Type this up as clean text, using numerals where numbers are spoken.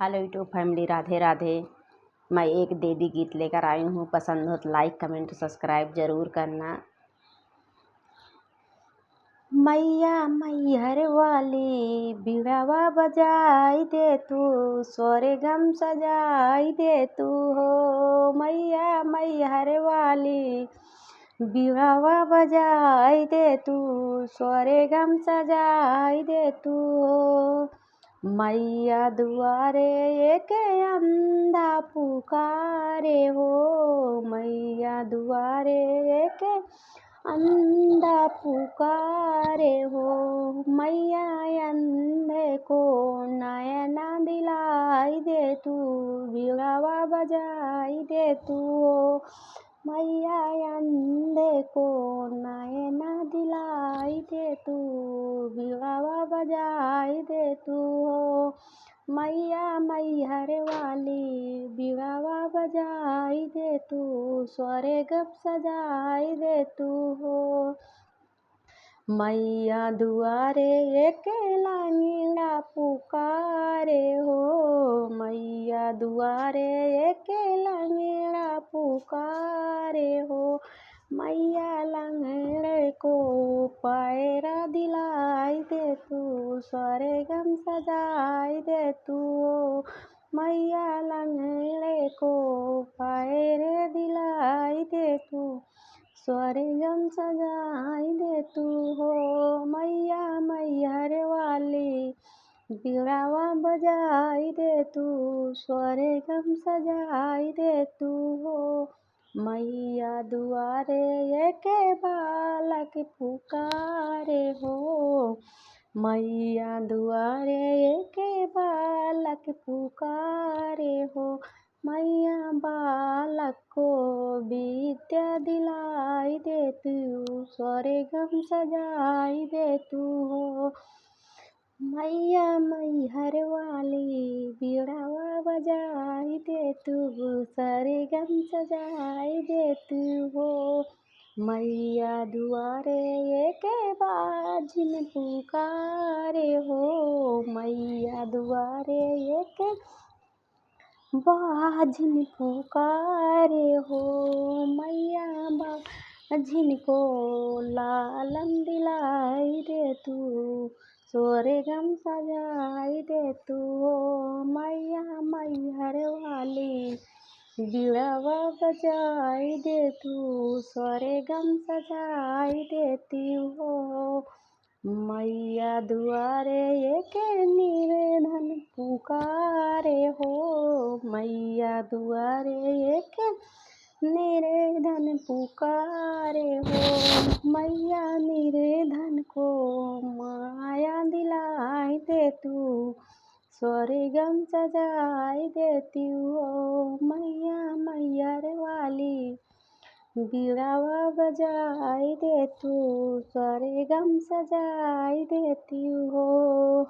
Hello YouTube family, Radhe Radhe. मैं एक देवी गीत लेकर आई हूँ। पसंद हो तो लाइक कमेंट सब्सक्राइब ज़रूर करना। मैया मैहर वाली बिड़वा बजाई दे तू, सोरे गम सजाई दे तू हो। मैया मैहर वाली बिड़वा बजाई दे तू, सोरे गम सजाई दे तू हो। मैया दुआरे एक अंधा पुकारे हो, मैया दुआरे एक अंधा पुकारे हो। मैया अंधे को नयना दिलाई दे तू, बिड़वा बजाई दे तू हो। मैया अंधे को नयना दिलाई दे तू, बिड़वा बजाई दे तू हो। मैया मैहर वाली बिड़वा बजाई दे तू, स्वरे गप सजाई दे तू हो। मैया दुआरे एक लांगड़ा पुकारे हो, मैया दुआरे एक लांगड़ा पुकारे हो। मैया लंगड़े को पैरा दिलाई दे तू, स्वरे गम सजाई दे तू हो। मैया लंगड़े को पैरे दिलाई दे तू, स्वरे गम सजाई दे तू हो। मैया मैहर वाली बिड़वा बजाई दे तू, स्वरे गम सजाई दे तू हो। मैया दुआरे एक बालक पुकारे हो, मैया दुआरे एक बालक पुकारे हो। मैया बालक को विद्या दिलाई दे तू, स्वरे गम सजाई दे तू हो। मैया मैहर वाली बिड़वा बजाई दे तू, स्वरे गम सजाई दे तू हो। मैया दुआरे एक बाजिन पुकारे हो, मैया दुआरे एक बाजिन पुकारे हो। मैया बाजिन को लालन दिलाई दे तू, स्वरे गम सजाई दे तू हो। मैया मैहर वाली बिड़वा बजाई दे तू, स्वरे गम सजाई देती हो। मैया दुआरे एक निर्धन पुकारे हो, मैया दुआरे एक निर्धन पुकारे हो। मैया निर्धन को माया दिलाई दे तू, स्वरे गम सजाई देती हो। मैया मैहर वाली बिड़वा बजाई दे तू, स्वरे गम सजाई देती हो।